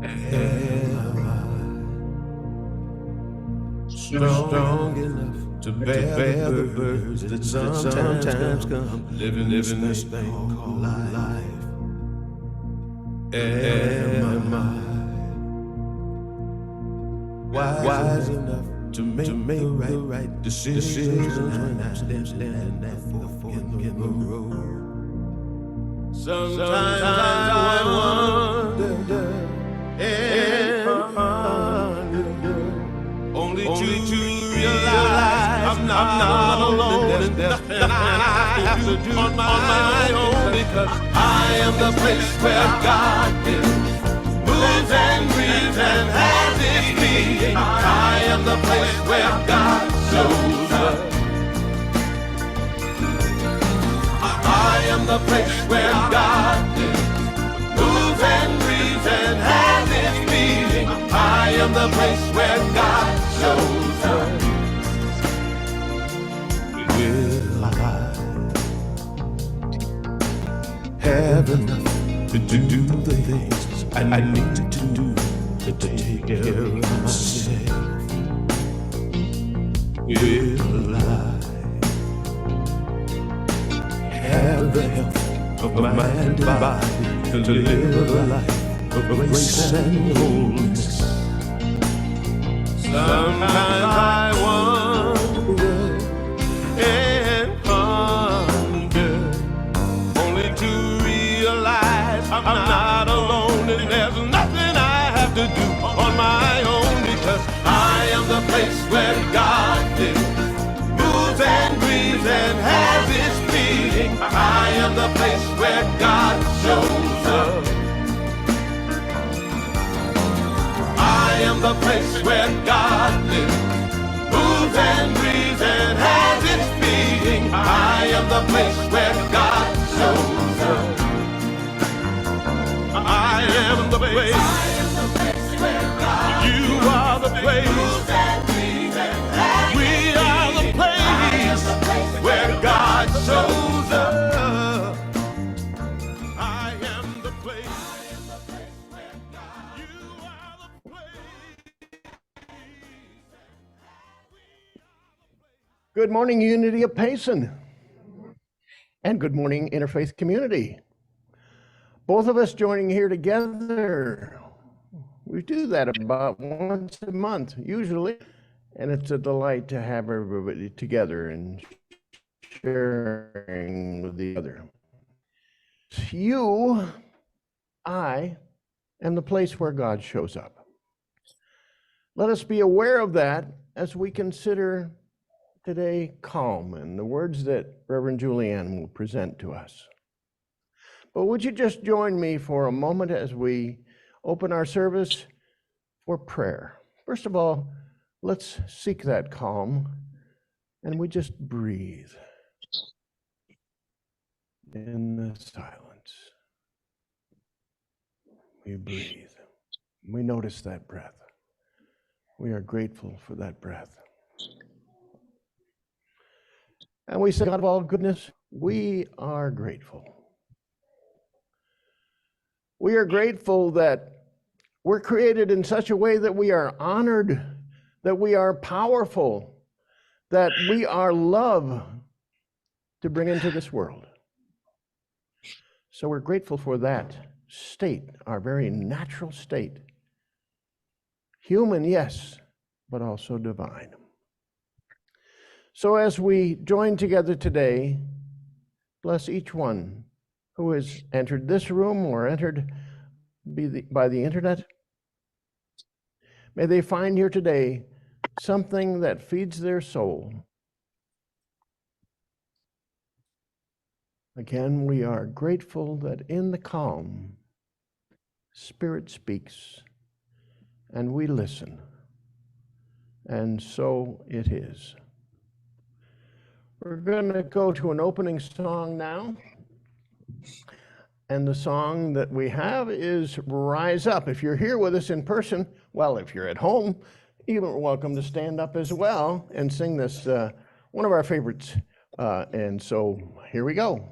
Am I strong enough to bear the burdens that sometimes come living this thing called life? Am I wise enough to make the right decisions when I'm standing at the fork in the road? Sometimes I wonder and ponder, only to realize I'm not alone, and there's nothing I have to do on my own, because I am the place where God lives, moves and breathes and has its being. I am the place where God shows up. I am the place where God lives, moves and breathes and has its being. I am the place where God shows up. Will I have enough to do the things I need to do to take care of myself? Will I have the health of mind and body to live a life of grace and holiness? Sometimes I wonder and ponder, only to realize I'm not alone, and there's nothing I have to do on my own, because I am the place where God lives, moves and breathes and has its being. I am the place where God shows up. I am the place where God lives, moves and breathes and has its being. I am the place where God shows up. I am the place. I am the place where God. You are the place. Moves and breathes and has we are the place where God shows up. I am the place. I am the place where God. You are the place. Good morning, Unity of Payson, and good morning, Interfaith Community. Both of us joining here together. We do that about once a month, usually, and it's a delight to have everybody together and sharing with the other. You, I, am the place where God shows up. Let us be aware of that as we consider today calm and the words that Rev Julianne will present to us. But would you just join me for a moment as we open our service for prayer? First of all, let's seek that calm, and we just breathe in the silence. We breathe. We notice that breath. We are grateful for that breath. And we say, God of all goodness, we are grateful. We are grateful that we're created in such a way that we are honored, that we are powerful, that we are love to bring into this world. So we're grateful for that state, our very natural state. Human, yes, but also divine. So as we join together today, bless each one who has entered this room or entered by the internet. May they find here today something that feeds their soul. Again, we are grateful that in the calm, Spirit speaks and we listen. And so it is. We're going to go to an opening song now. And the song that we have is Rise Up. If you're here with us in person, well, if you're at home, you're welcome to stand up as well and sing this, one of our favorites. And so here we go.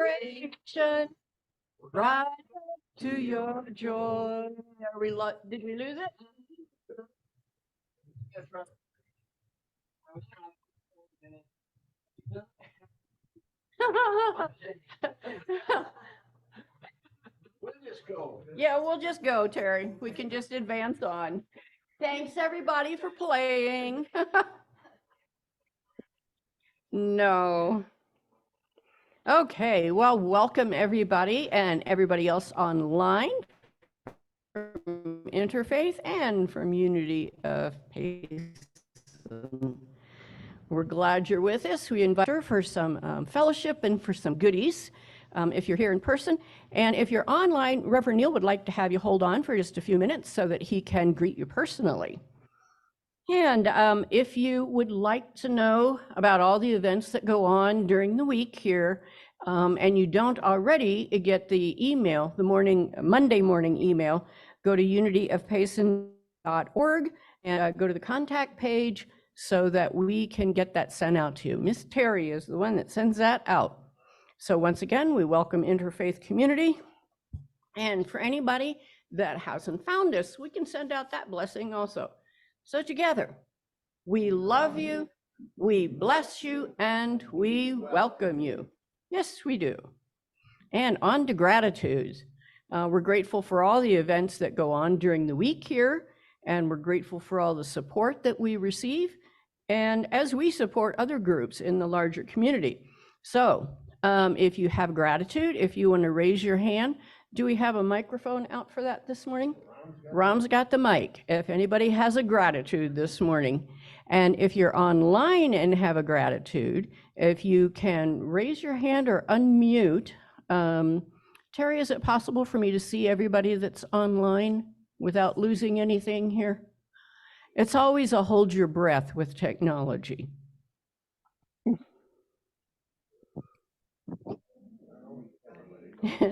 celebration, right to your joy. Are we did we lose it? We'll just go. Yeah, we'll just go, Terry. We can just advance on. Thanks, everybody, for playing. No. Okay, well, welcome everybody and everybody else online from Interfaith and from Unity of Payson. We're glad you're with us. We invite you for some fellowship and for some goodies if you're here in person. And if you're online, Reverend Neil would like to have you hold on for just a few minutes so that he can greet you personally. And if you would like to know about all the events that go on during the week here, and you don't already get the email, the Monday morning email, go to unityofpayson.org and go to the contact page so that we can get that sent out to you. Miss Terry is the one that sends that out. So once again, we welcome Interfaith Community. And for anybody that hasn't found us, we can send out that blessing also. So together, we love you, we bless you, and we welcome you. Yes, we do. And on to gratitudes. We're grateful for all the events that go on during the week here, and we're grateful for all the support that we receive, and as we support other groups in the larger community. So if you have gratitude, if you want to raise your hand, do we have a microphone out for that this morning? Rom's got the mic. If anybody has a gratitude this morning, and if you're online and have a gratitude, if you can raise your hand or unmute. Terry, is it possible for me to see everybody that's online without losing anything here? It's always a hold your breath with technology.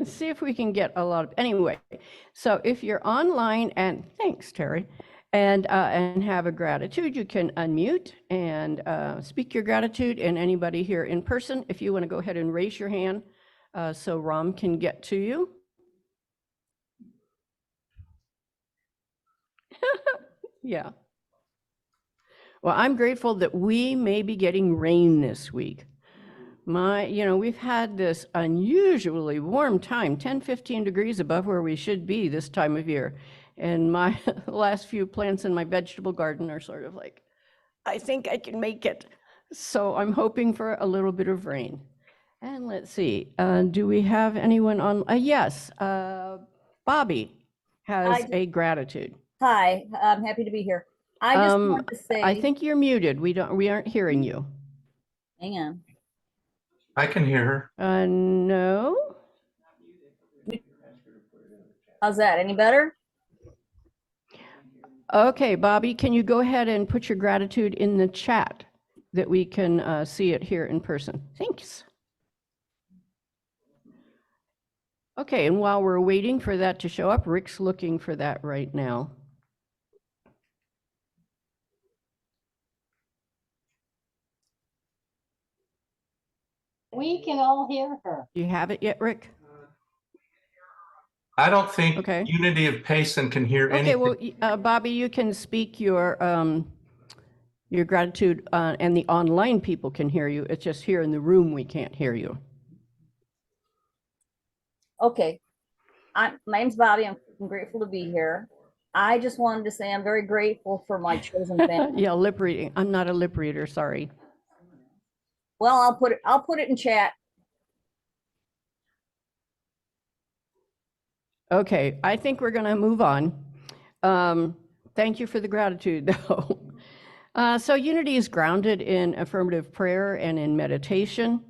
See if we can get a lot of, anyway. So if you're online, and thanks, Terry, and have a gratitude, you can unmute and speak your gratitude. And anybody here in person, if you want to go ahead and raise your hand so Rom can get to you. Yeah. Well, I'm grateful that we may be getting rain this week. We've had this unusually warm time, 10, 15 degrees above where we should be this time of year. And my last few plants in my vegetable garden are sort of like, I think I can make it. So I'm hoping for a little bit of rain. And let's see, do we have anyone on? Yes, Bobby has a gratitude. Hi, I'm happy to be here. I just want to say, I think you're muted. We aren't hearing you. hang on. I can hear her. No. How's that? Any better? Okay, Bobby, can you go ahead and put your gratitude in the chat that we can see it here in person? Thanks. Okay, and while we're waiting for that to show up, Rick's looking for that right now. We can all hear her. Do you have it yet, Rick? I don't think Okay. Unity of Payson can hear Okay, anything. well, Bobby, you can speak your gratitude, and the online people can hear you. It's just here in the room we can't hear you. Okay. My name's Bobby. I'm grateful to be here. I just wanted to say I'm very grateful for my chosen family. Yeah, lip reading. I'm not a lip reader, sorry. Well, I'll put it in chat. Okay, I think we're going to move on. Thank you for the gratitude, though. So Unity is grounded in affirmative prayer and in meditation.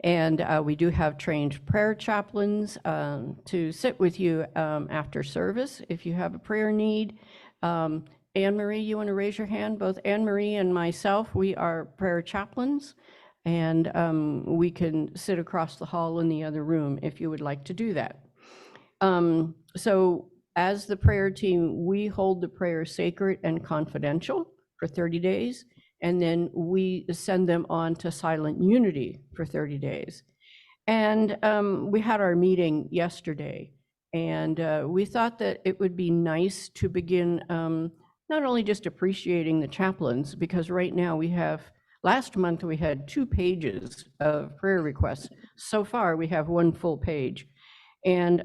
And we do have trained prayer chaplains to sit with you after service if you have a prayer need. Anne-Marie, you want to raise your hand? Both Anne-Marie and myself, we are prayer chaplains. And we can sit across the hall in the other room if you would like to do that. So as the prayer team, we hold the prayer sacred and confidential for 30 days, and then we send them on to Silent Unity for 30 days. And we had our meeting yesterday, and we thought that it would be nice to begin not only just appreciating the chaplains, because right now last month we had 2 pages of prayer requests. So far, we have 1 full page. And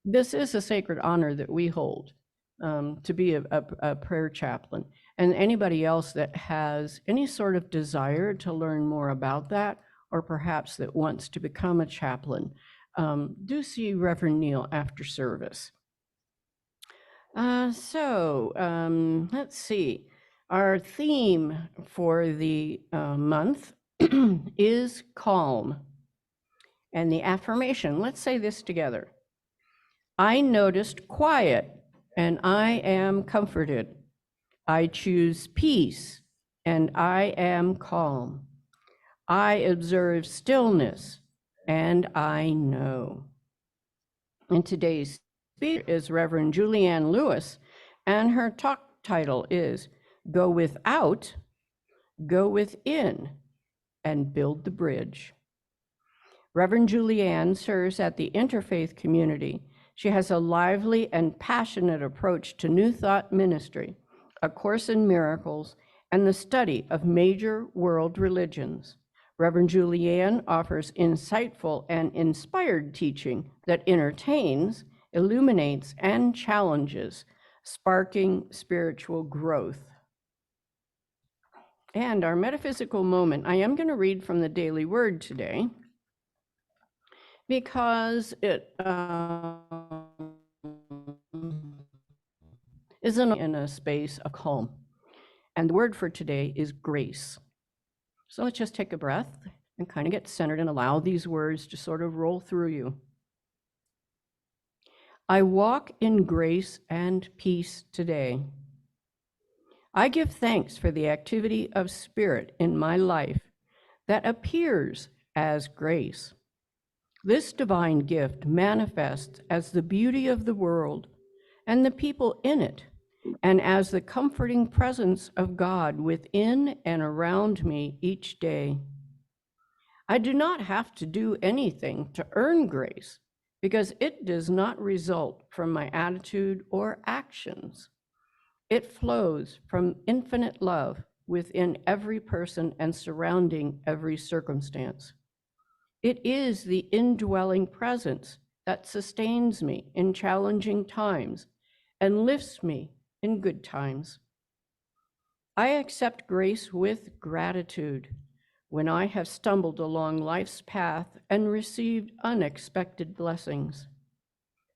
this is a sacred honor that we hold, to be a prayer chaplain. And anybody else that has any sort of desire to learn more about that, or perhaps that wants to become a chaplain, do see Reverend Neil after service. Let's see. Our theme for the month is calm. And the affirmation, let's say this together. I noticed quiet, and I am comforted. I choose peace, and I am calm. I observe stillness, and I know. And today's speaker is Rev Julianne Lewis, and her talk title is Go Without, Go Within, and Build the Bridge. Rev Julianne serves at the interfaith community. She has a lively and passionate approach to New Thought ministry, A Course in Miracles, and the study of major world religions. Rev Julianne offers insightful and inspired teaching that entertains, illuminates, and challenges, sparking spiritual growth. And our metaphysical moment, I am going to read from the Daily Word today, because it isn't in a space of calm. And the word for today is grace. So let's just take a breath and kind of get centered and allow these words to sort of roll through you. I walk in grace and peace today. I give thanks for the activity of spirit in my life that appears as grace. This divine gift manifests as the beauty of the world and the people in it, and as the comforting presence of God within and around me each day. I do not have to do anything to earn grace, because it does not result from my attitude or actions. It flows from infinite love within every person and surrounding every circumstance. It is the indwelling presence that sustains me in challenging times and lifts me in good times. I accept grace with gratitude when I have stumbled along life's path and received unexpected blessings.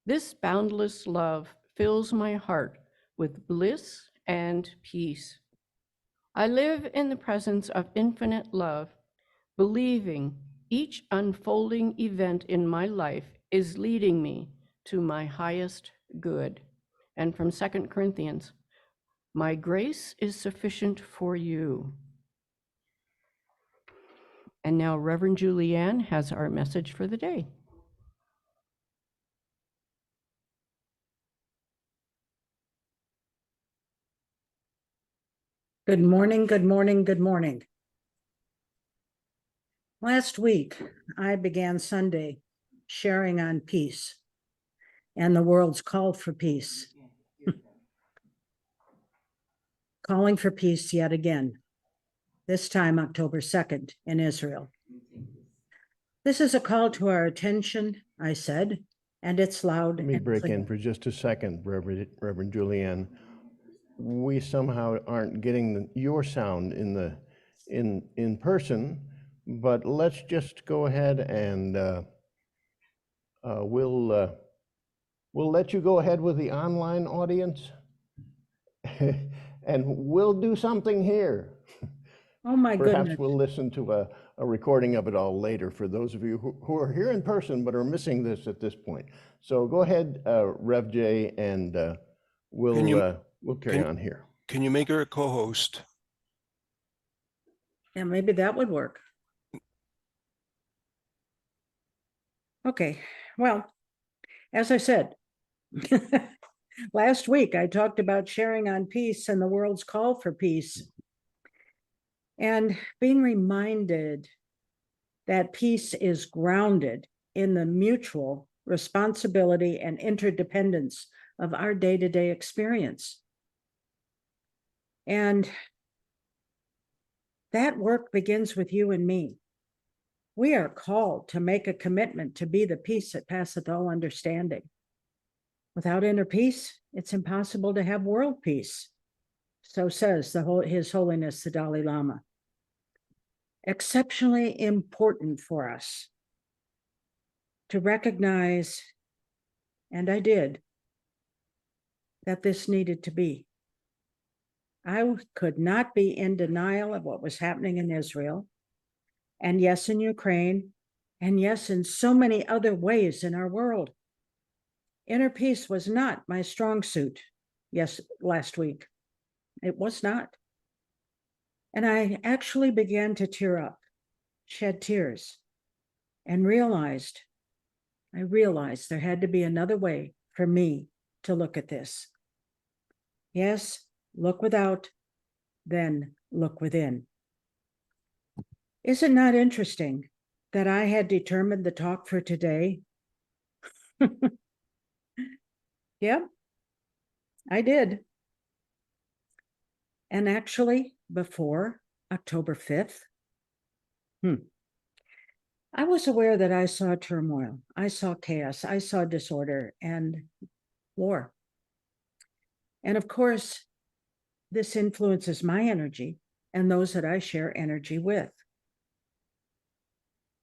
This boundless love fills my heart with bliss and peace. I live in the presence of infinite love, believing each unfolding event in my life is leading me to my highest good. And from 2 Corinthians, my grace is sufficient for you. And now Reverend Julianne has our message for the day. Good morning, good morning, good morning. Last week, I began Sunday sharing on peace and the world's call for peace. Calling for peace yet again, this time October 2nd in Israel. This is a call to our attention, I said, and it's loud. Let me and break clear. in for just a second, Reverend Julianne. We somehow aren't getting your sound in person, but let's just go ahead and we'll let you go ahead with the online audience, and we'll do something here. Oh my Perhaps goodness. we'll listen to a recording of it all later for those of you who are here in person but are missing this at this point. So go ahead, Rev J, and we'll carry on here. Can you make her a co-host? Yeah, maybe that would work. Okay, well, as I said, last week I talked about sharing on peace and the world's call for peace, and being reminded that peace is grounded in the mutual responsibility and interdependence of our day-to-day experience. And that work begins with you and me. We are called to make a commitment to be the peace that passeth all understanding. Without inner peace, it's impossible to have world peace. So says His Holiness the Dalai Lama. Exceptionally important for us to recognize, and I did, that this needed to be. I could not be in denial of what was happening in Israel, and yes, in Ukraine, and yes, in so many other ways in our world. Inner peace was not my strong suit, last week. It was not. And I actually began to tear up, shed tears, and I realized there had to be another way for me to look at this. Yes, look without, then look within. Is it not interesting that I had determined the talk for today? Yep, I did. And actually, before October 5th, I was aware that I saw turmoil, I saw chaos, I saw disorder and war. And of course, this influences my energy and those that I share energy with.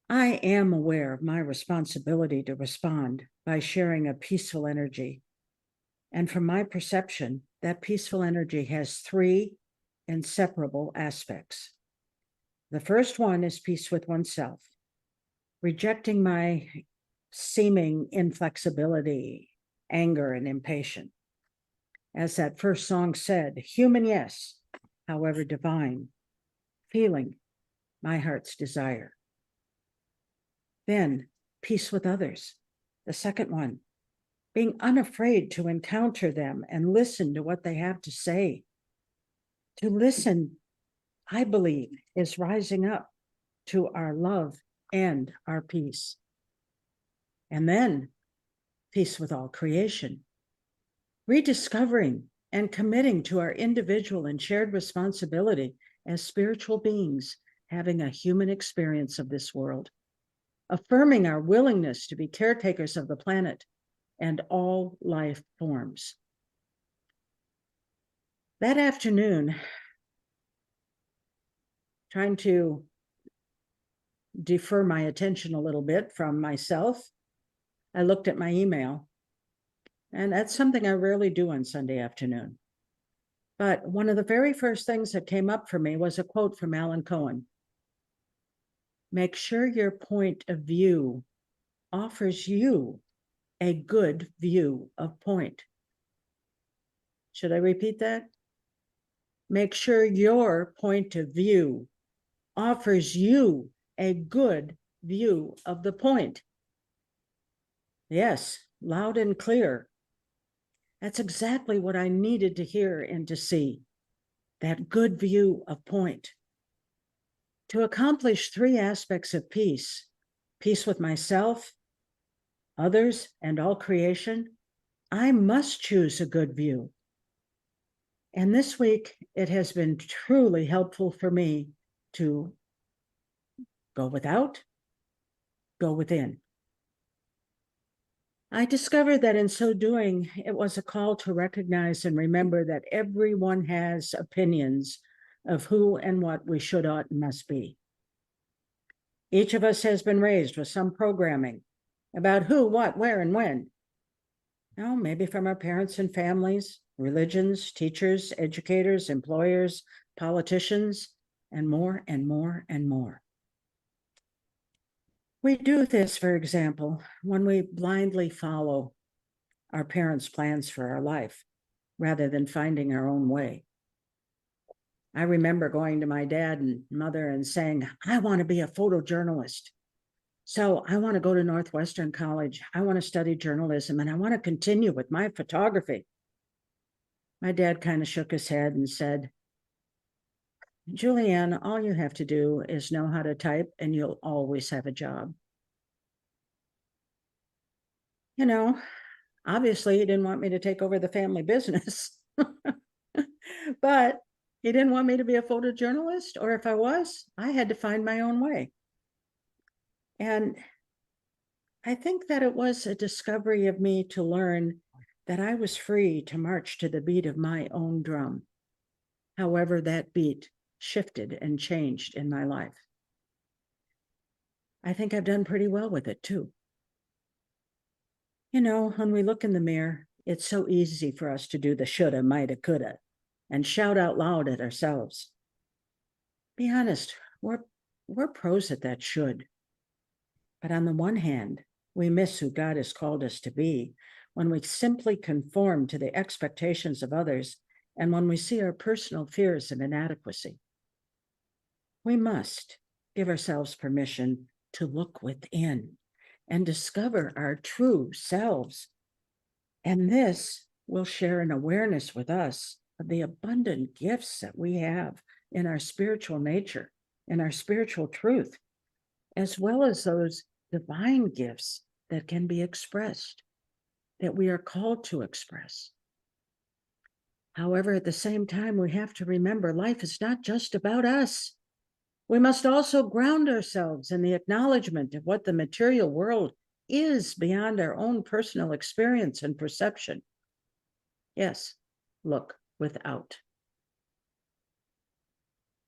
I am aware of my responsibility to respond by sharing a peaceful energy. And from my perception, that peaceful energy has three inseparable aspects. The first one is peace with oneself, rejecting my seeming inflexibility, anger, and impatience. As that first song said, human, yes, however divine, feeling my heart's desire. Then peace with others, the second one, being unafraid to encounter them and listen to what they have to say. To listen, I believe, is rising up to our love and our peace. And then peace with all creation, rediscovering and committing to our individual and shared responsibility as spiritual beings having a human experience of this world, affirming our willingness to be caretakers of the planet and all life forms. That afternoon, trying to defer my attention a little bit from myself, I looked at my email, and that's something I rarely do on Sunday afternoon. But one of the very first things that came up for me was a quote from Alan Cohen. Make sure your point of view offers you a good view of point. Should I repeat that? Make sure your point of view offers you a good view of the point. Yes, loud and clear. That's exactly what I needed to hear and to see, that good view of point. To accomplish three aspects of peace, peace with myself, others, and all creation, I must choose a good view. And this week, it has been truly helpful for me to go without, go within. I discovered that in so doing, it was a call to recognize and remember that everyone has opinions of who and what we should, ought, and must be. Each of us has been raised with some programming about who, what, where, and when. Now, maybe from our parents and families, religions, teachers, educators, employers, politicians, and more and more and more. We do this, for example, when we blindly follow our parents' plans for our life, rather than finding our own way. I remember going to my dad and mother and saying, I want to be a photojournalist. So I want to go to Northwestern College. I want to study journalism, and I want to continue with my photography. My dad kind of shook his head and said, Julianne, all you have to do is know how to type and you'll always have a job. You know, obviously he didn't want me to take over the family business, but he didn't want me to be a photojournalist, or if I was, I had to find my own way. And I think that it was a discovery of me to learn that I was free to march to the beat of my own drum, however that beat shifted and changed in my life. I think I've done pretty well with it too. You know, when we look in the mirror, it's so easy for us to do the shoulda, mighta, coulda, and shout out loud at ourselves. Be honest, we're pros at that should. But on the one hand, we miss who God has called us to be when we simply conform to the expectations of others and when we see our personal fears of inadequacy. We must give ourselves permission to look within and discover our true selves. And this will share an awareness with us of the abundant gifts that we have in our spiritual nature, in our spiritual truth, as well as those divine gifts that can be expressed, that we are called to express. However, at the same time, we have to remember life is not just about us. We must also ground ourselves in the acknowledgement of what the material world is beyond our own personal experience and perception. Yes, look without.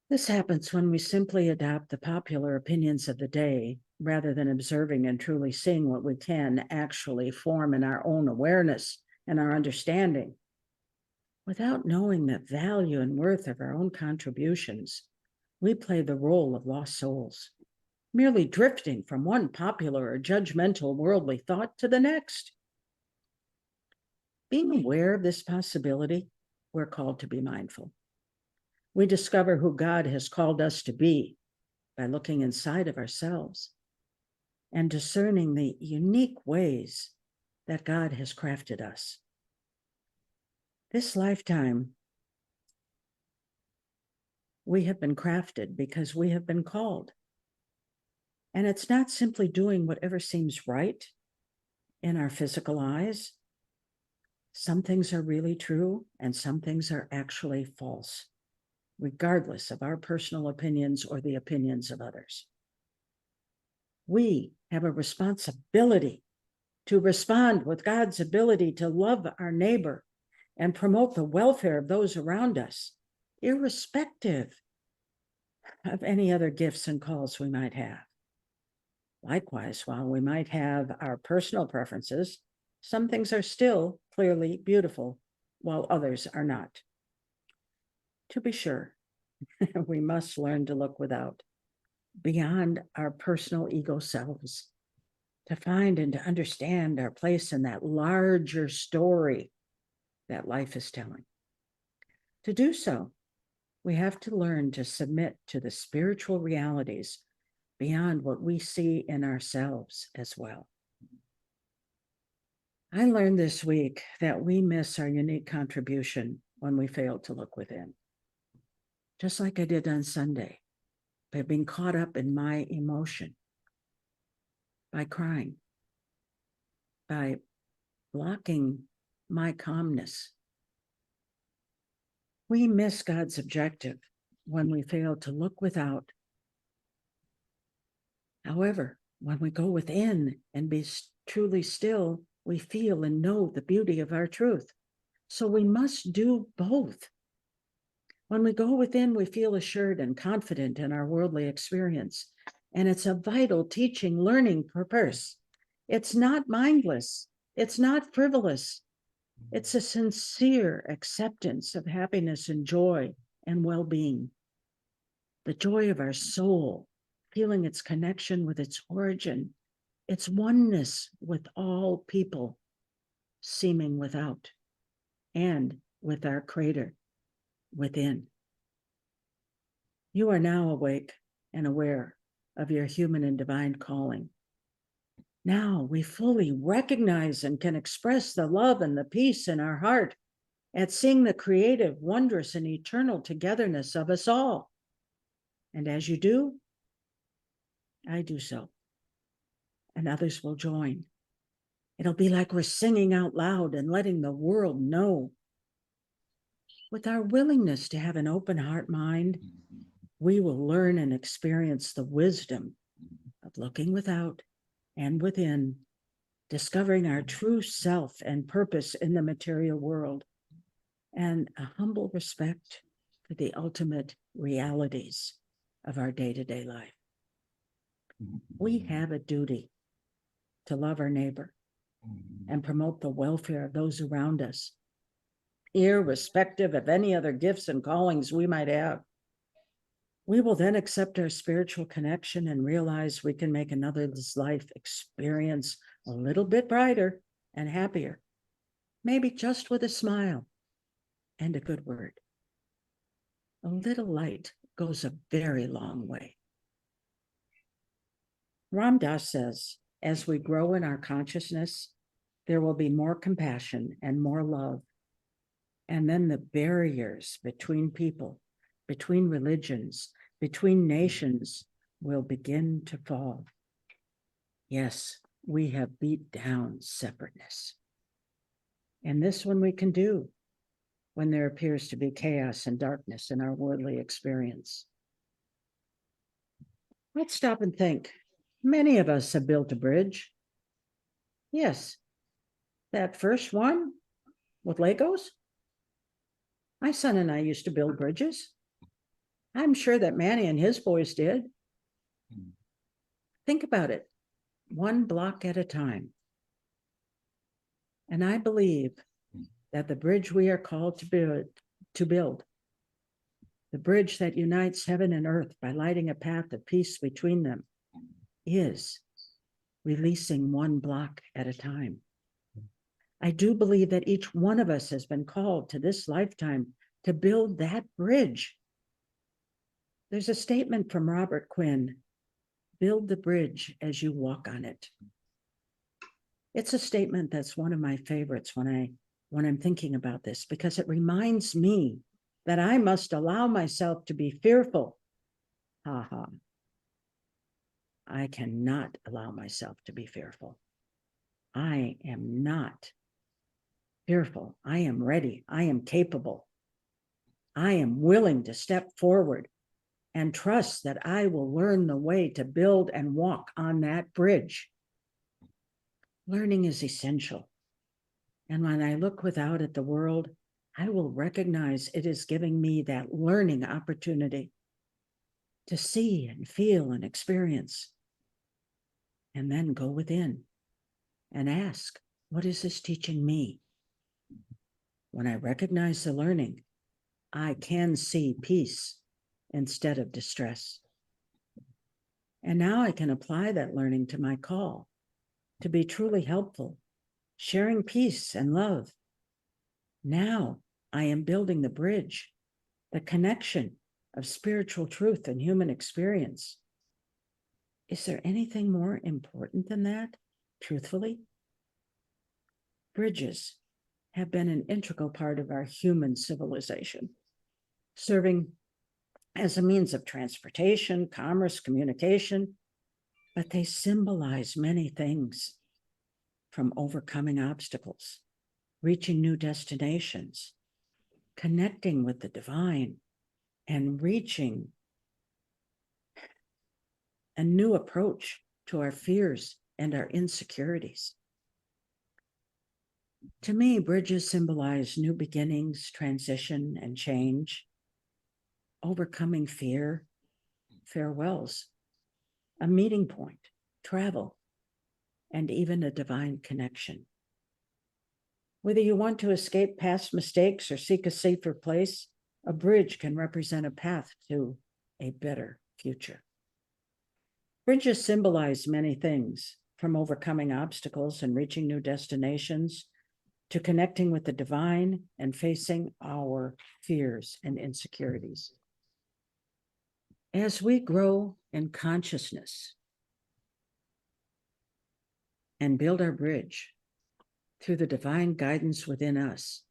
This happens when we simply adopt the popular opinions of the day rather than observing and truly seeing what we can actually form in our own awareness and our understanding. Without knowing the value and worth of our own contributions, we play the role of lost souls, merely drifting from one popular or judgmental worldly thought to the next. Being aware of this possibility, we're called to be mindful. We discover who God has called us to be by looking inside of ourselves and discerning the unique ways that God has crafted us. This lifetime, we have been crafted because we have been called. And it's not simply doing whatever seems right in our physical eyes. Some things are really true and some things are actually false, regardless of our personal opinions or the opinions of others. We have a responsibility to respond with God's ability to love our neighbor and promote the welfare of those around us, irrespective of any other gifts and calls we might have. Likewise, while we might have our personal preferences, some things are still clearly beautiful, while others are not. To be sure, we must learn to look without, beyond our personal ego selves, to find and to understand our place in that larger story that life is telling. To do so, we have to learn to submit to the spiritual realities beyond what we see in ourselves as well. I learned this week that we miss our unique contribution when we fail to look within. Just like I did on Sunday, by being caught up in my emotion, by crying, by blocking my calmness. We miss God's objective when we fail to look without. However, when we go within and be truly still, we feel and know the beauty of our truth. So we must do both. When we go within, we feel assured and confident in our worldly experience. And it's a vital teaching, learning purpose. It's not mindless. It's not frivolous. It's a sincere acceptance of happiness and joy and well-being. The joy of our soul, feeling its connection with its origin, its oneness with all people, seeming without, and with our Creator within. You are now awake and aware of your human and divine calling. Now we fully recognize and can express the love and the peace in our heart at seeing the creative, wondrous, and eternal togetherness of us all. And as you do, I do so. And others will join. It'll be like we're singing out loud and letting the world know. With our willingness to have an open heart mind, we will learn and experience the wisdom of looking without and within, discovering our true self and purpose in the material world, and a humble respect for the ultimate realities of our day-to-day life. We have a duty to love our neighbor and promote the welfare of those around us, irrespective of any other gifts and callings we might have. We will then accept our spiritual connection and realize we can make another's life experience a little bit brighter and happier, maybe just with a smile and a good word. A little light goes a very long way. Ram Dass says, as we grow in our consciousness, there will be more compassion and more love. And then the barriers between people, between religions, between nations will begin to fall. Yes, we have beat down separateness. And this one we can do when there appears to be chaos and darkness in our worldly experience. Let's stop and think. Many of us have built a bridge. Yes, that first one with Legos. My son and I used to build bridges. I'm sure that Manny and his boys did. Think about it, one block at a time. And I believe that the bridge we are called to build, the bridge that unites heaven and earth by lighting a path of peace between them, is releasing one block at a time. I do believe that each one of us has been called to this lifetime to build that bridge. There's a statement from Robert Quinn, build the bridge as you walk on it. It's a statement that's one of my favorites when I'm thinking about this, because it reminds me that I must allow myself to be fearful. I cannot allow myself to be fearful. I am not fearful. I am ready. I am capable. I am willing to step forward and trust that I will learn the way to build and walk on that bridge. Learning is essential. And when I look without at the world, I will recognize it is giving me that learning opportunity to see and feel and experience. And then go within and ask, what is this teaching me? When I recognize the learning, I can see peace instead of distress. And now I can apply that learning to my call to be truly helpful, sharing peace and love. Now I am building the bridge, the connection of spiritual truth and human experience. Is there anything more important than that, truthfully? Bridges have been an integral part of our human civilization, serving as a means of transportation, commerce, communication, but they symbolize many things, from overcoming obstacles, reaching new destinations, connecting with the divine, and reaching a new approach to our fears and our insecurities. To me, bridges symbolize new beginnings, transition, and change, overcoming fear, farewells, a meeting point, travel, and even a divine connection. Whether you want to escape past mistakes or seek a safer place, a bridge can represent a path to a better future. Bridges symbolize many things, from overcoming obstacles and reaching new destinations to connecting with the divine and facing our fears and insecurities. As we grow in consciousness and build our bridge through the divine guidance within us,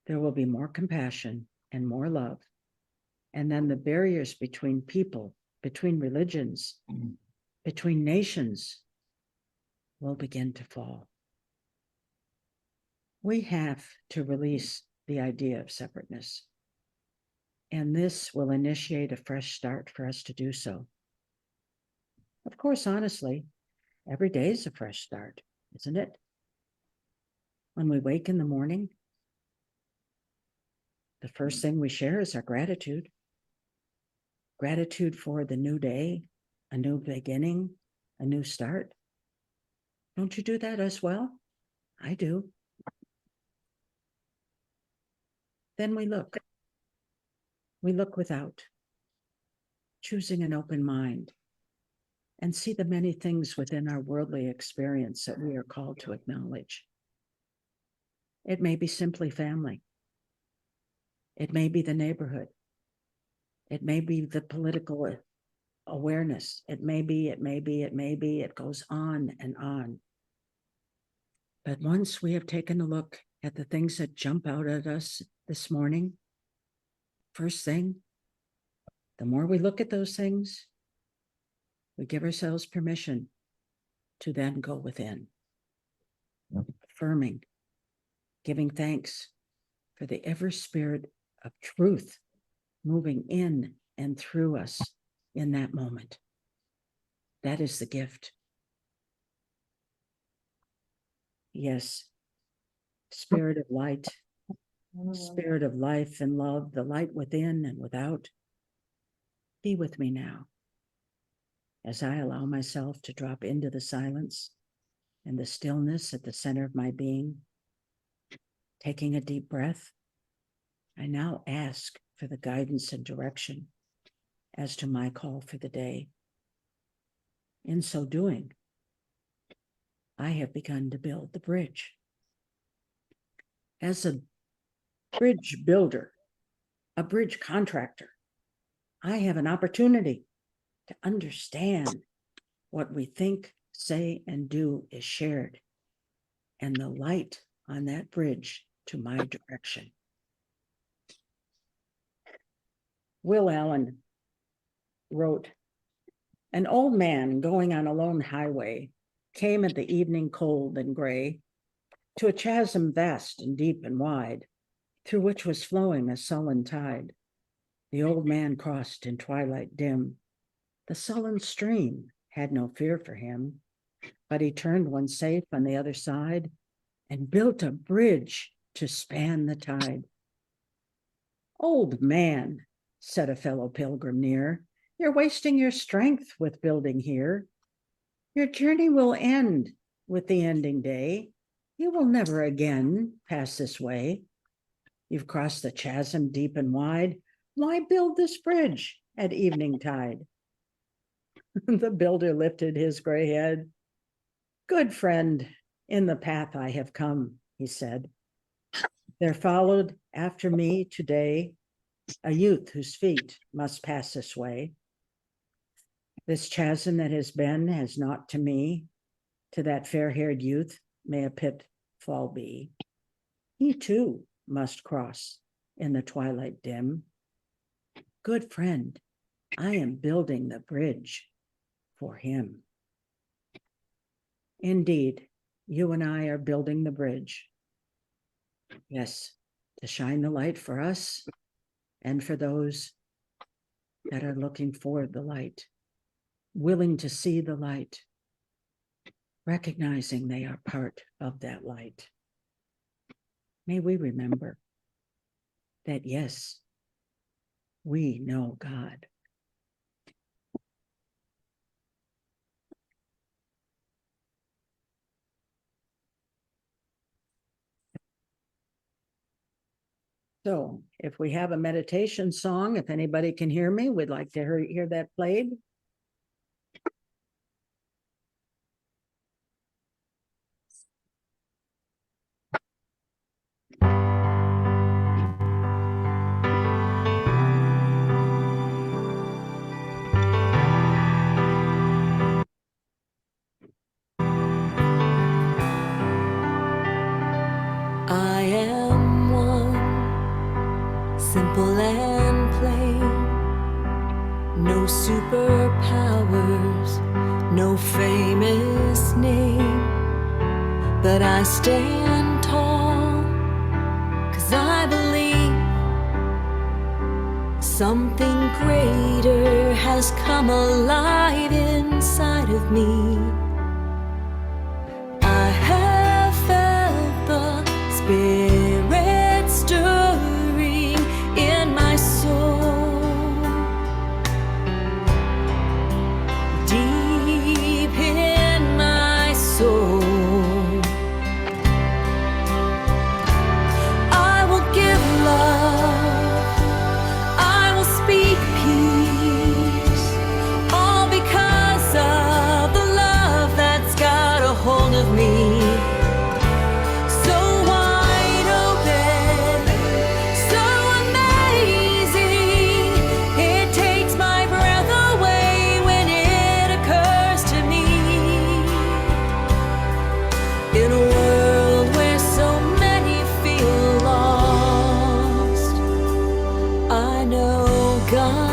there will be more compassion and more love. And then the barriers between people, between religions, between nations will begin to fall. We have to release the idea of separateness. And this will initiate a fresh start for us to do so. Of course, honestly, every day is a fresh start, isn't it? When we wake in the morning, the first thing we share is our gratitude. Gratitude for the new day, a new beginning, a new start. Don't you do that as well? I do. Then we look. We look without, choosing an open mind, and see the many things within our worldly experience that we are called to acknowledge. It may be simply family. It may be the neighborhood. It may be the political awareness. It may be, it goes on and on. But once we have taken a look at the things that jump out at us this morning, first thing, the more we look at those things, we give ourselves permission to then go within, affirming, giving thanks for the ever spirit of truth moving in and through us in that moment. That is the gift. Yes, spirit of light, spirit of life and love, the light within and without. Be with me now as I allow myself to drop into the silence and the stillness at the center of my being. Taking a deep breath, I now ask for the guidance and direction as to my call for the day. In so doing, I have begun to build the bridge. As a bridge builder, a bridge contractor, I have an opportunity to understand what we think, say, and do is shared, and the light on that bridge to my direction. Will Allen wrote, "An old man going on a lone highway came at the evening cold and gray to a chasm vast and deep and wide, through which was flowing a sullen tide. The old man crossed in twilight dim. The sullen stream had no fear for him, but he turned when safe on the other side and built a bridge to span the tide. 'Old man,' said a fellow pilgrim near, 'you're wasting your strength with building here. Your journey will end with the ending day. You will never again pass this way. You've crossed the chasm deep and wide. Why build this bridge at evening tide?' The builder lifted his gray head. 'Good friend, in the path I have come,' he said. 'There followed after me today a youth whose feet must pass this way. This chasm that has been has not to me. To that fair-haired youth may a pitfall be. He too must cross in the twilight dim. Good friend, I am building the bridge for him.' Indeed, you and I are building the bridge. Yes, to shine the light for us and for those that are looking for the light, willing to see the light, recognizing they are part of that light. May we remember that, yes, we know God. So if we have a meditation song, if anybody can hear me, we'd like to hear that played. I am one, simple and plain. superpowers, no famous name, but I stand tall, 'cause I believe something greater has come alive inside of me. I have felt the Spirit stirring in my soul, deep in my soul. I will give love, I will speak peace, all because of the love that's got a hold of me. So wide open, so amazing, it takes my breath away when it occurs to me. In a world where so many feel lost, I know God.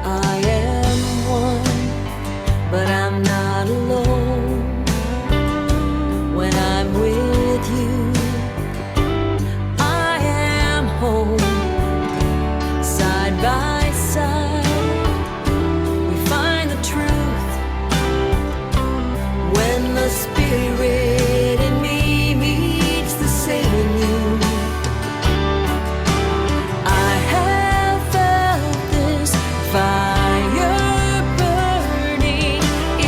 I am one, but I'm not alone. When I'm with you, I am home. Side by side, we find the truth. When the Spirit in me meets the same in you, I have felt this fire burning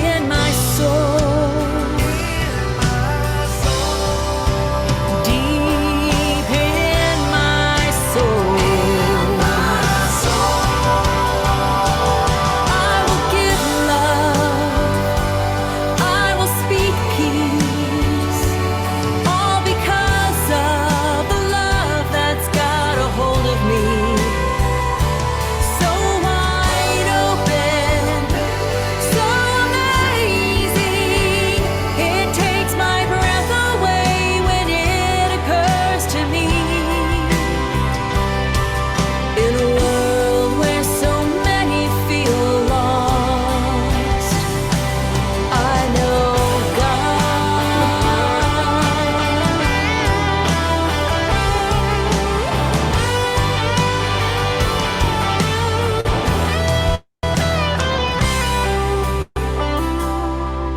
in my soul, deep in my soul. I will give love, I will speak peace, all because of the love that's got a hold of me. So wide open, so amazing, it takes my breath away when it occurs to me. In a world where so many feel lost, I know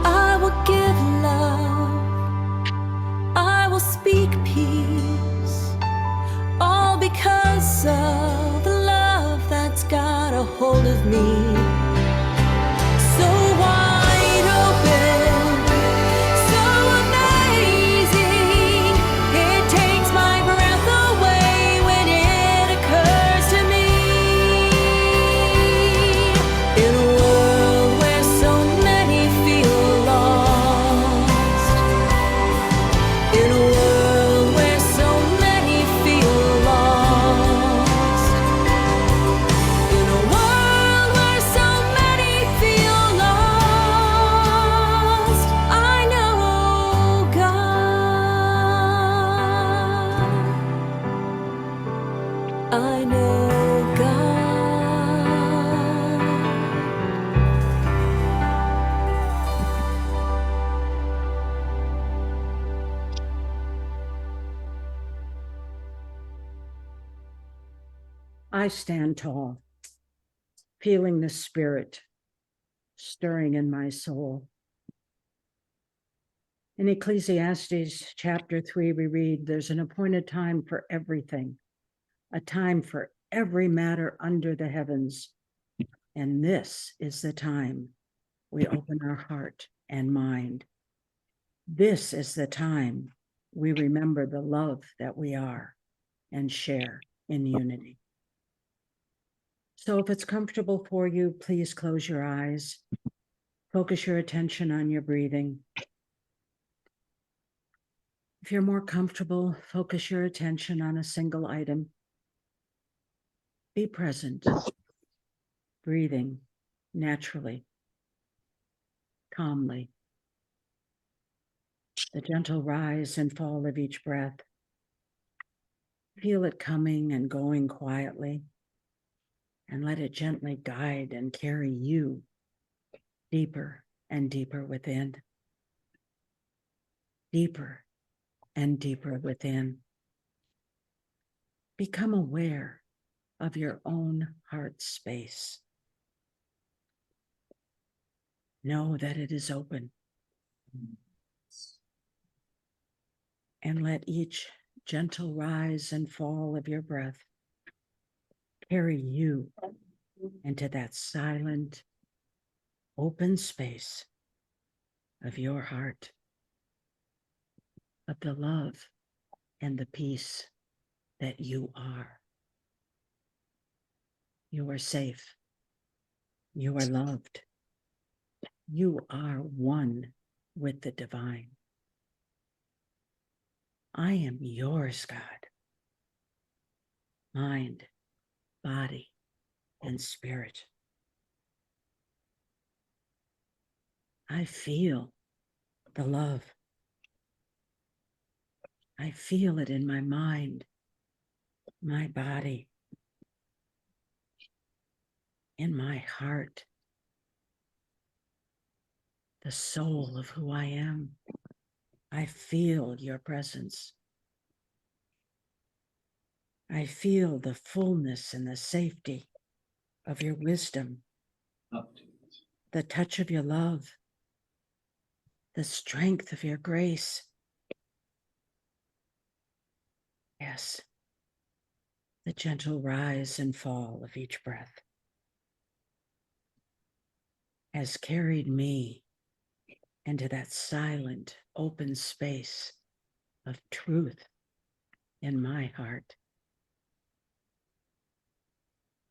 I will give love, I will speak peace, all because of the love that's got a hold of me. So wide open, so amazing, it takes my breath away when it occurs to me. In a world where so many feel lost, in a world where so many feel lost, in a world where so many feel lost, I know God. I know God. I stand tall, feeling the Spirit stirring in my soul. In Ecclesiastes chapter 3, we read, "There's an appointed time for everything, a time for every matter under the heavens. And this is the time we open our heart and mind. This is the time we remember the love that we are and share in unity." So if it's comfortable for you, please close your eyes. Focus your attention on your breathing. If you're more comfortable, focus your attention on a single item. Be present, breathing naturally, calmly. The gentle rise and fall of each breath. Feel it coming and going quietly, and let it gently guide and carry you deeper and deeper within, deeper and deeper within. Become aware of your own heart space. Know that it is open. And let each gentle rise and fall of your breath carry you into that silent, open space of your heart, of the love and the peace that you are. You are safe. You are loved. You are one with the divine. I am yours, God. Mind, body, and spirit. I feel the love. I feel it in my mind, my body, in my heart, the soul of who I am. I feel your presence. I feel the fullness and the safety of your wisdom, the touch of your love, the strength of your grace. Yes, the gentle rise and fall of each breath has carried me into that silent, open space of truth in my heart.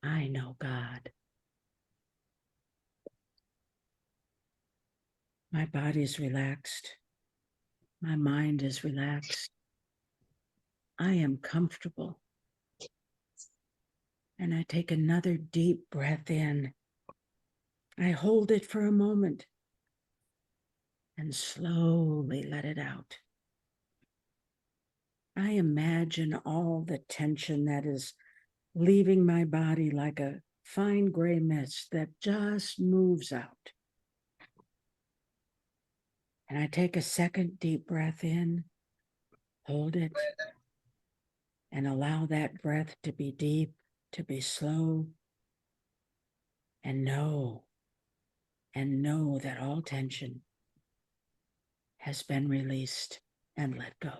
I know God. My body is relaxed. My mind is relaxed. I am comfortable. And I take another deep breath in. I hold it for a moment and slowly let it out. I imagine all the tension that is leaving my body like a fine gray mist that just moves out. And I take a second deep breath in, hold it, and allow that breath to be deep, to be slow, and know that all tension has been released and let go.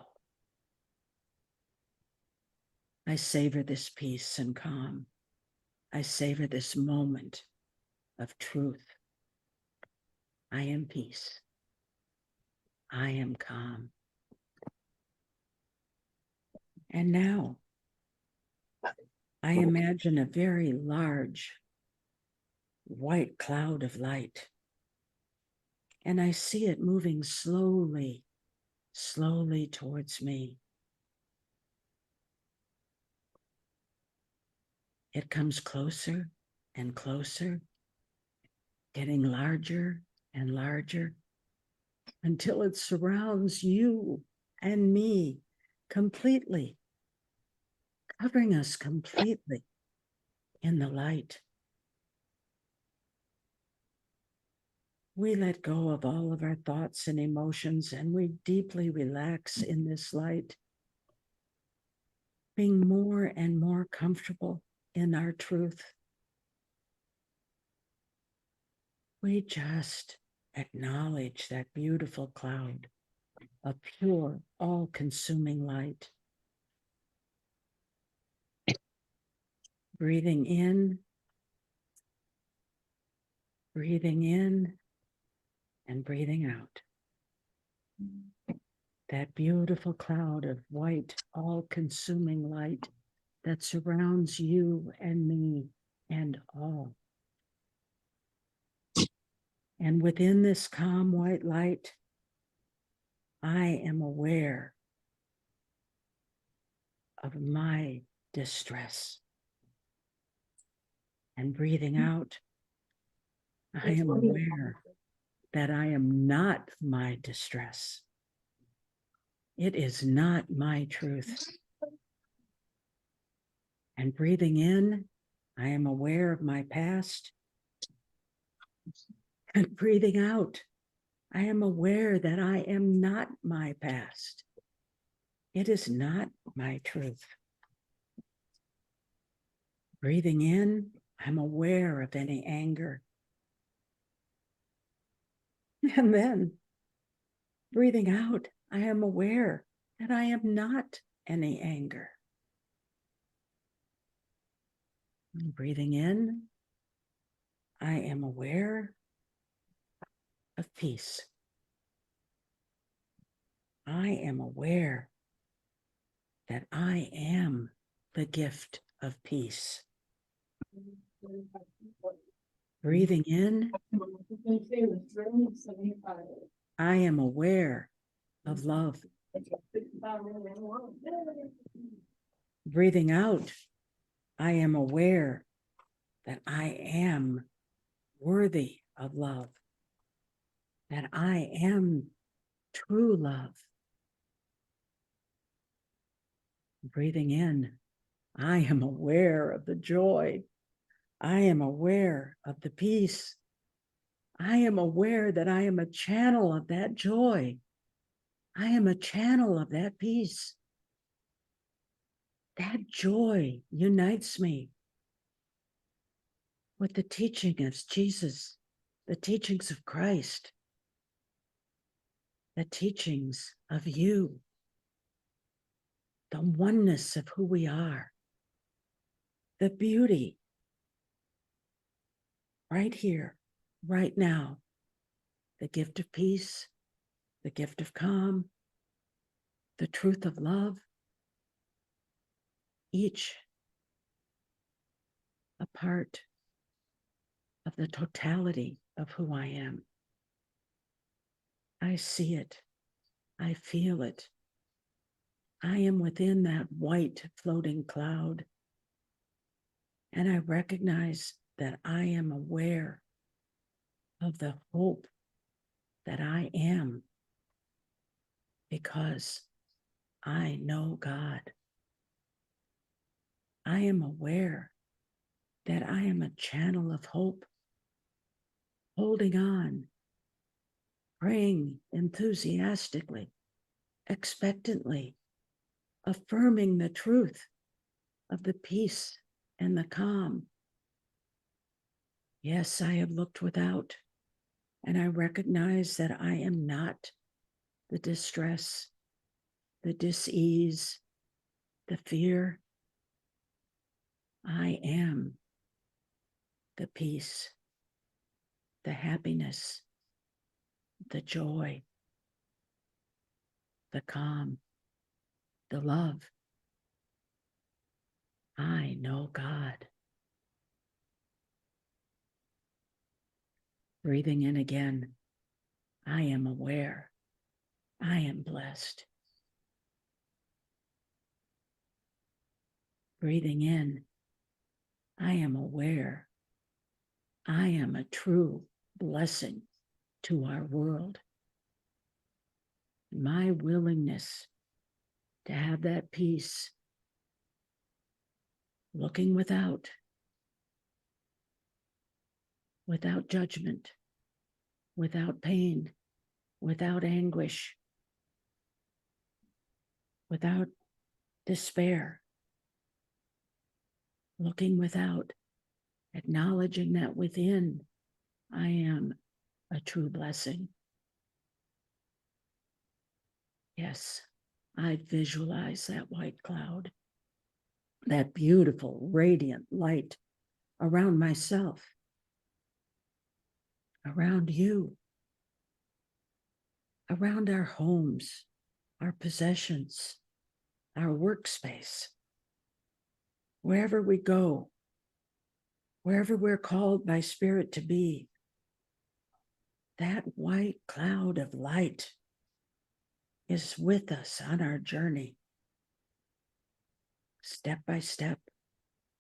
I savor this peace and calm. I savor this moment of truth. I am peace. I am calm. And now I imagine a very large white cloud of light, and I see it moving slowly, slowly towards me. It comes closer and closer, getting larger and larger until it surrounds you and me completely, covering us completely in the light. We let go of all of our thoughts and emotions, and we deeply relax in this light, being more and more comfortable in our truth. We just acknowledge that beautiful cloud of pure, all-consuming light. Breathing in, and breathing out. That beautiful cloud of white, all-consuming light that surrounds you and me and all. And within this calm white light, I am aware of my distress. And breathing out, I am aware that I am not my distress. It is not my truth. And breathing in, I am aware of my past. And breathing out, I am aware that I am not my past. It is not my truth. Breathing in, I'm aware of any anger. And then breathing out, I am aware that I am not any anger. And breathing in, I am aware of peace. I am aware that I am the gift of peace. Breathing in, I am aware of love. Breathing out, I am aware that I am worthy of love, that I am true love. Breathing in, I am aware of the joy. I am aware of the peace. I am aware that I am a channel of that joy. I am a channel of that peace. That joy unites me with the teaching of Jesus, the teachings of Christ, the teachings of you, the oneness of who we are, the beauty right here, right now, the gift of peace, the gift of calm, the truth of love, each a part of the totality of who I am. I see it. I feel it. I am within that white floating cloud. And I recognize that I am aware of the hope that I am because I know God. I am aware that I am a channel of hope, holding on, praying enthusiastically, expectantly, affirming the truth of the peace and the calm. Yes, I have looked without, and I recognize that I am not the distress, the dis-ease, the fear. I am the peace, the happiness, the joy, the calm, the love. I know God. Breathing in again, I am aware. I am blessed. Breathing in, I am aware. I am a true blessing to our world. My willingness to have that peace, looking without judgment, without pain, without anguish, without despair, looking without, acknowledging that within I am a true blessing. Yes, I visualize that white cloud, that beautiful, radiant light around myself, around you, around our homes, our possessions, our workspace, wherever we go, wherever we're called by Spirit to be. That white cloud of light is with us on our journey, step by step,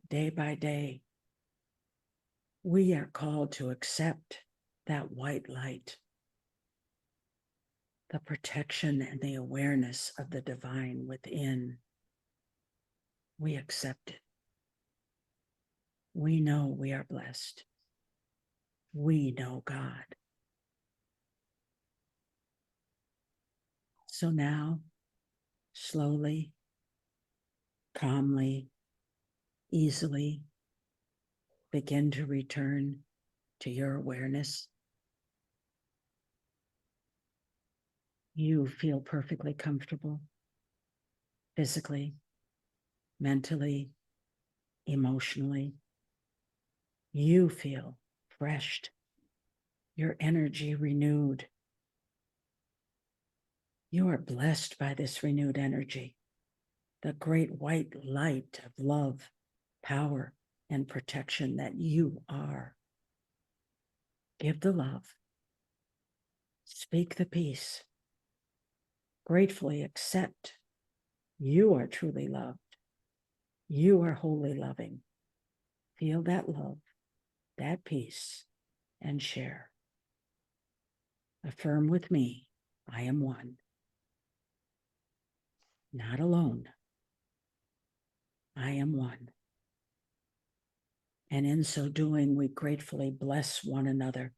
day by day. We are called to accept that white light, the protection and the awareness of the divine within. We accept it. We know we are blessed. We know God. So now, slowly, calmly, easily, begin to return to your awareness. You feel perfectly comfortable, physically, mentally, emotionally. You feel refreshed, your energy renewed. You are blessed by this renewed energy, the great white light of love, power, and protection that you are. Give the love. Speak the peace. Gratefully accept you are truly loved. You are wholly loving. Feel that love, that peace, and share. Affirm with me, I am one. Not alone. I am one. And in so doing, we gratefully bless one another.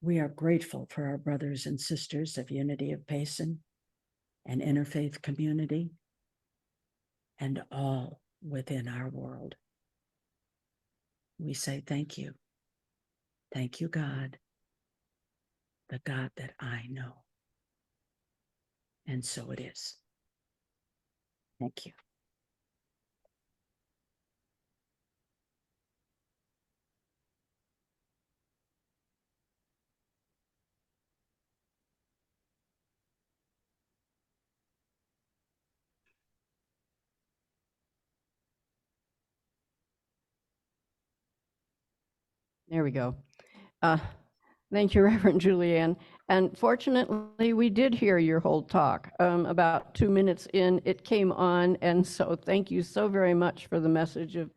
We are grateful for our brothers and sisters of Unity of Payson and interfaith community and all within our world. We say thank you. Thank you, God, the God that I know. And so it is. Thank you. There we go. Thank you, Reverend Julianne. And fortunately, we did hear your whole talk. About 2 minutes in, it came on. And so thank you so very much for the message of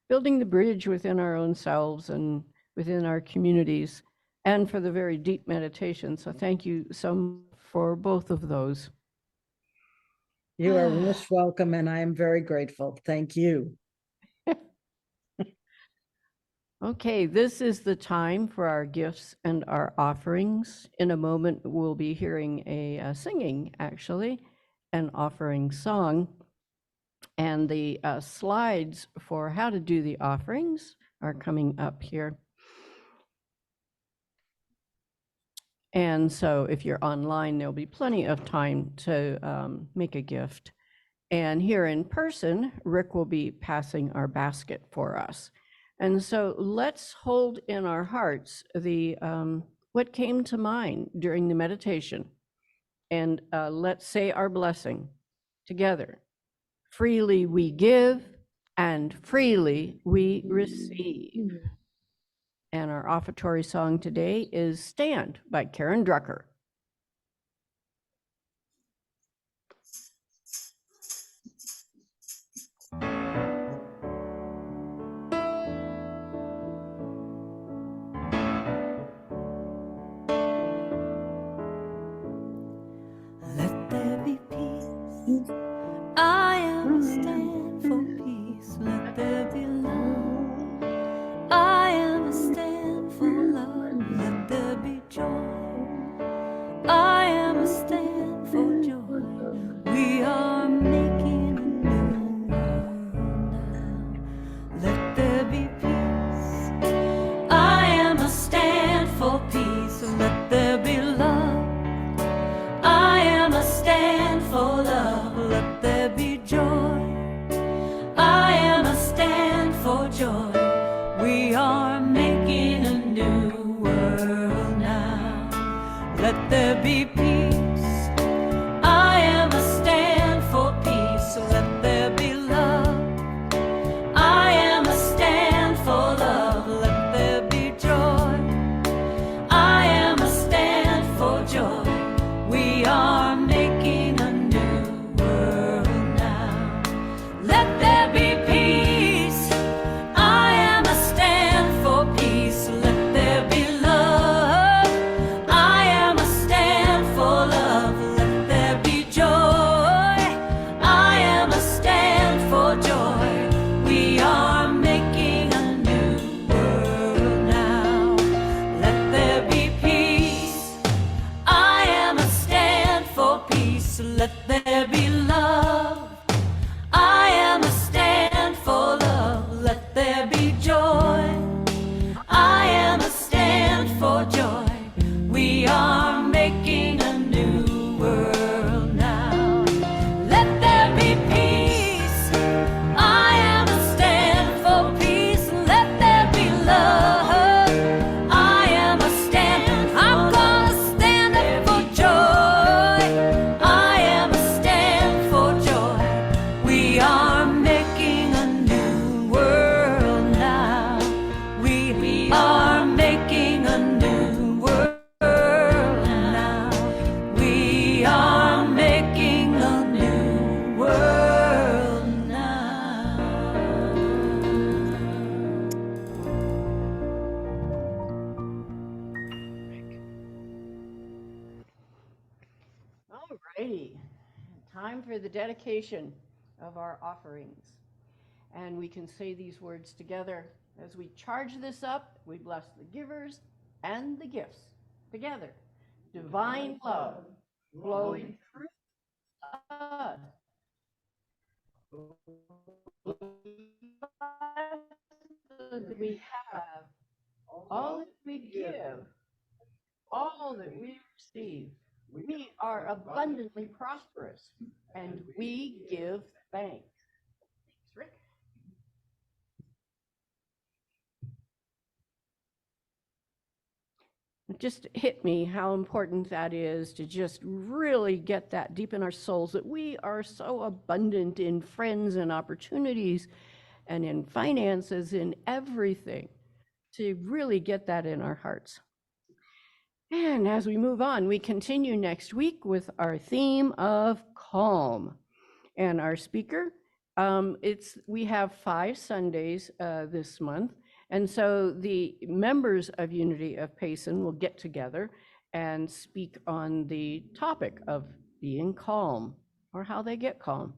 building the bridge within our own selves and within our communities, and for the very deep meditation. So thank you so much for both of those. You are most welcome, and I am very grateful. Thank you. Okay, this is the time for our gifts and our offerings. In a moment, we'll be hearing a singing, actually, an offering song. And the slides for how to do the offerings are coming up here. And so if you're online, there'll be plenty of time to make a gift. And here in person, Rick will be passing our basket for us. And so let's hold in our hearts the what came to mind during the meditation. And let's say our blessing together. Freely we give, and freely we receive. And our offertory song today is Stand by Karen Drucker. Let there be peace. I am a stand for peace. Let there be love. I am a stand for love. Let there be joy. I am a stand for joy. We are making a new world now. Let there be peace. I am a stand for peace. Let there be love. I am a stand for love. Let there be joy. I am a stand for joy. We are making a new world now. Let there be peace. I am a stand for peace. Let there be love. I am a stand for love. Let there be joy. I am a stand for joy. We are making a new world now. Let there be peace. I am a stand for peace. Let there be love. I am a stand for righty, time for the dedication of our offerings. And we can say these words together. As we charge this up, we bless the givers and the gifts together. Divine love flowing through us. That we have, all that we give, all that we receive. We are abundantly prosperous, and we give thanks. Thanks, Rick. It just hit me how important that is to just really get that deep in our souls, that we are so abundant in friends and opportunities and in finances, in everything, to really get that in our hearts. And as we move on, we continue next week with our theme of calm. And our speaker, we have 5 Sundays this month. And so the members of Unity of Payson will get together and speak on the topic of being calm, or how they get calm.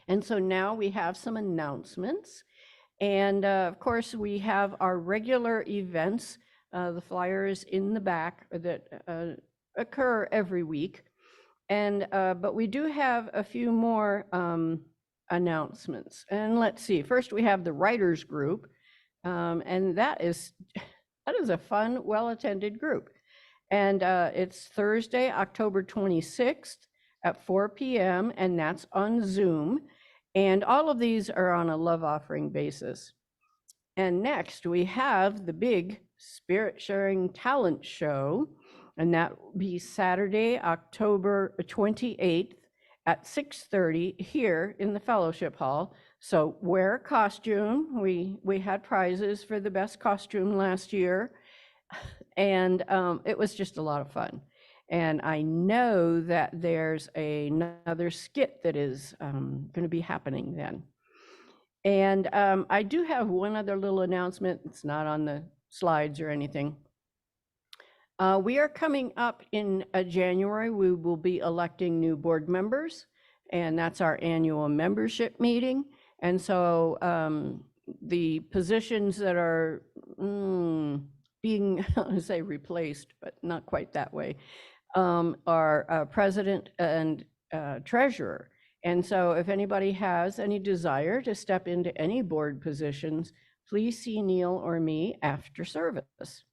And so now we have some announcements. And of course, we have our regular events. The flyer is in the back that occur every week. And but we do have a few more announcements. And let's see, first we have the writers group. And that is a fun, well-attended group. And it's Thursday, October 26th at 4 p.m. and that's on Zoom. And all of these are on a love offering basis. And next we have the big Spirit Sharing Talent Show, and that will be Saturday, October 28th at 6:30 here in the Fellowship Hall. So wear a costume. We had prizes for the best costume last year, and it was just a lot of fun. And I know that there's another skit that is going to be happening then. And I do have one other little announcement. It's not on the slides or anything. We are coming up in January. We will be electing new board members, and that's our annual membership meeting. And so the positions that are being, I say replaced, but not quite that way, are president and treasurer. And so if anybody has any desire to step into any board positions, please see Neil or me after service.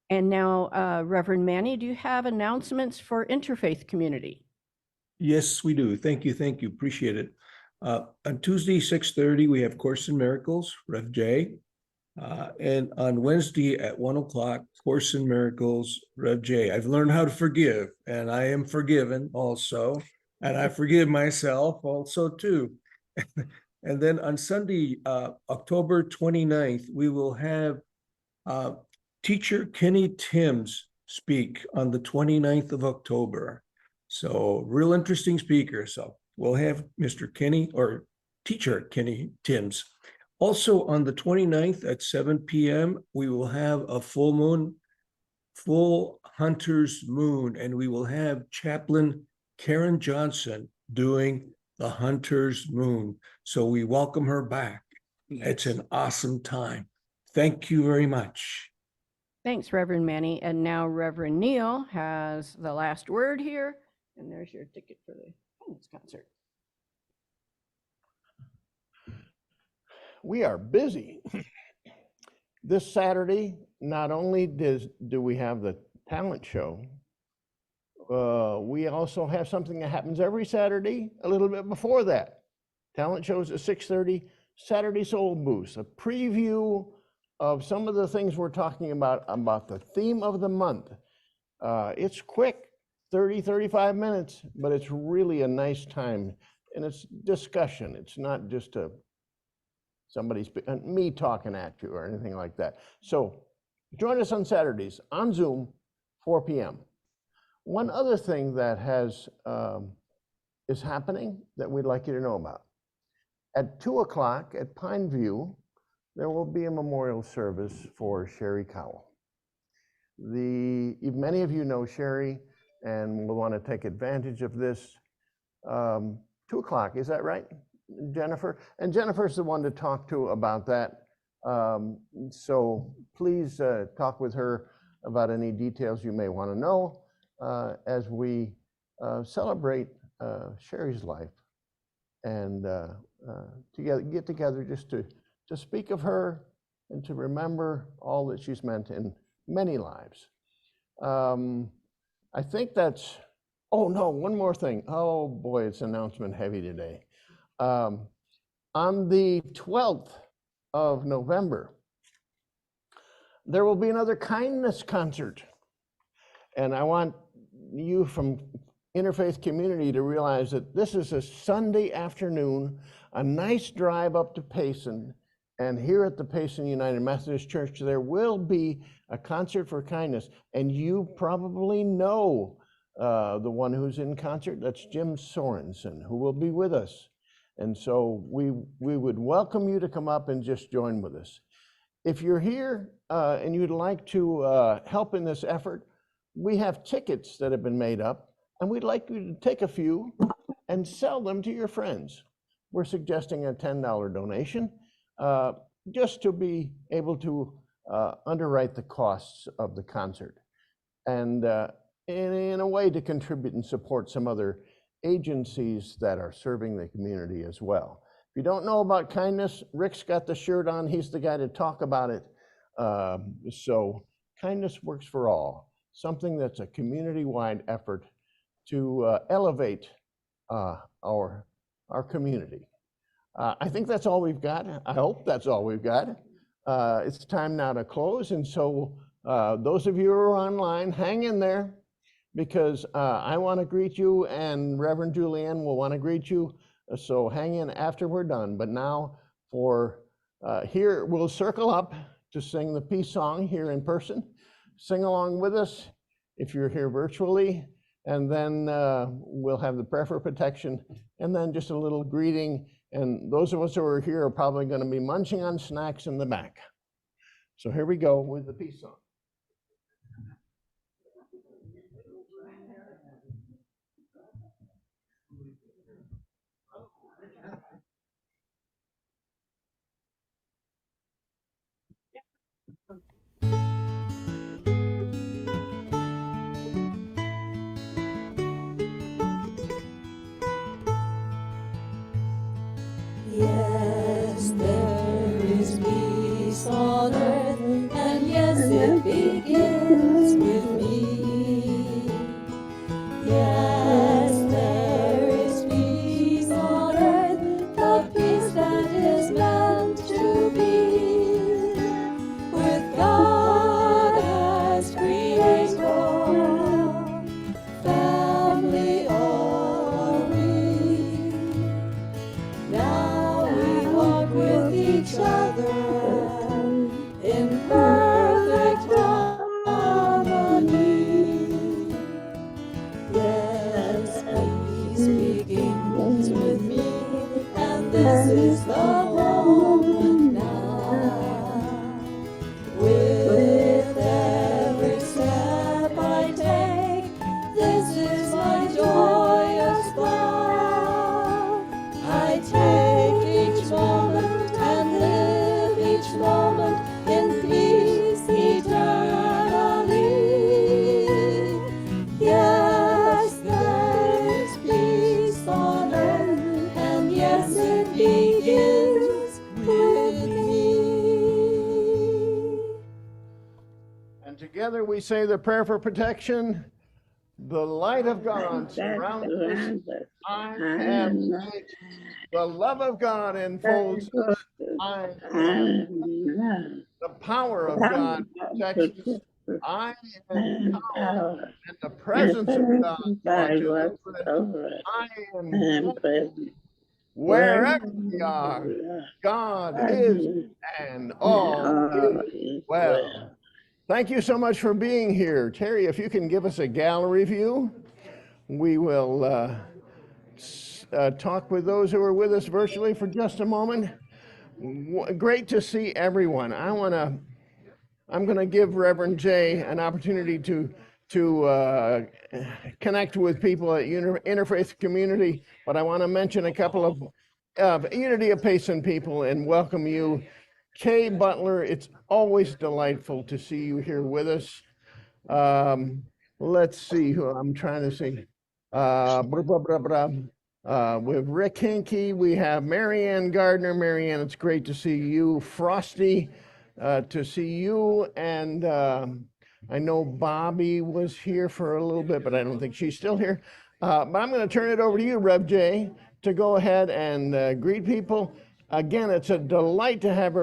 And now, Reverend Manny, do you have announcements for Interfaith Community? Yes, we do. Thank you. Thank you. Appreciate it. On Tuesday, 6:30, we have Course in Miracles, Rev J. And on Wednesday at 1 o'clock, Course in Miracles, Rev J. I've learned how to forgive, and I am forgiven also. And I forgive myself also too. And then on Sunday, October 29th, we will have Teacher Kenny Timms speak on the 29th of October. So real interesting speaker. So we'll have Mr. Kenny or Teacher Kenny Timms. Also on the 29th at 7 p.m., we will have a full hunter's moon, and we will have Chaplain Karen Johnson doing the hunter's moon. So we welcome her back. It's an awesome time. Thank you very much. Thanks, Reverend Manny. And now Reverend Neil has the last word here. And there's your ticket for the concert. We are busy. This Saturday, not only do we have the talent show, we also have something that happens every Saturday, a little bit before that. Talent shows at 6:30, Saturday Soul Boost, a preview of some of the things we're talking about the theme of the month. It's quick, 30, 35 minutes, but it's really a nice time. And it's discussion. It's not just me talking at you or anything like that. So join us on Saturdays on Zoom, 4 p.m. One other thing that is happening that we'd like you to know about. At 2 o'clock at Pine View, there will be a memorial service for Sherry Cowell. Many of you know Sherry. and we'll want to take advantage of this. 2 o'clock, is that right, Jennifer? And Jennifer's the one to talk to about that. So please talk with her about any details you may want to know as we celebrate Sherry's life and get together just to speak of her and to remember all that she's meant in many lives. I think that's, oh no, one more thing. Oh boy, it's announcement heavy today. On the 12th of November, there will be another kindness concert. And I want you from Interfaith Community to realize that this is a Sunday afternoon, a nice drive up to Payson. And here at the Payson United Methodist Church, there will be a concert for kindness. And you probably know the one who's in concert. That's Jim Sorensen, who will be with us. And so we would welcome you to come up and just join with us. If you're here and you'd like to help in this effort, we have tickets that have been made up, and we'd like you to take a few and sell them to your friends. We're suggesting a $10 donation just to be able to underwrite the costs of the concert, and in a way to contribute and support some other agencies that are serving the community as well. If you don't know about kindness, Rick's got the shirt on. He's the guy to talk about it. So kindness works for all, something that's a community-wide effort to elevate our community. I think that's all we've got. I hope that's all we've got. It's time now to close. And so those of you who are online, hang in there, because I want to greet you, and Reverend Julianne will want to greet you. So hang in after we're done. But now for here, we'll circle up to sing the peace song here in person. Sing along with us if you're here virtually. And then we'll have the prayer for protection, and then just a little greeting. And those of us who are here are probably going to be munching on snacks in the back. So here we go with the peace song. Yes, there is peace on earth, and yes, it begins with me. Yes, there is peace on earth, the peace that is meant to be. With God as creator, family are we. Now we walk with each other in perfect harmony. Yes, peace begins with me, and this is the moment now. With every step I take, this is my joyous vow. I take each moment and live each moment in peace eternally. Yes, there is peace on earth, and yes, it begins with me. And together we say the prayer for protection. The light of God surrounds us. I am light. The love of God enfolds us. I am light. The power of God protects us. I am power. And the presence of God watches over us. I am present. Wherever we are, God is, and all is well. Thank you so much for being here. Terry, if you can give us a gallery view, we will talk with those who are with us virtually for just a moment. Great to see everyone. I'm going to give Reverend Jay an opportunity to to connect with people at Interfaith Community, but I want to mention a couple of Unity of Payson people and welcome you. Kay Butler, it's always delightful to see you here with us. Let's see who I'm trying to see. With Rick Hinkey, we have Marianne Gardner. Marianne, it's great to see you. Frosty, to see you. And I know Bobby was here for a little bit, but I don't think she's still here. But I'm going to turn it over to you, Rev J, to go ahead and greet people. Again, it's a delight to have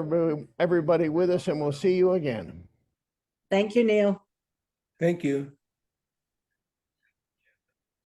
everybody with us, and we'll see you again. Thank you, Neil. Thank you.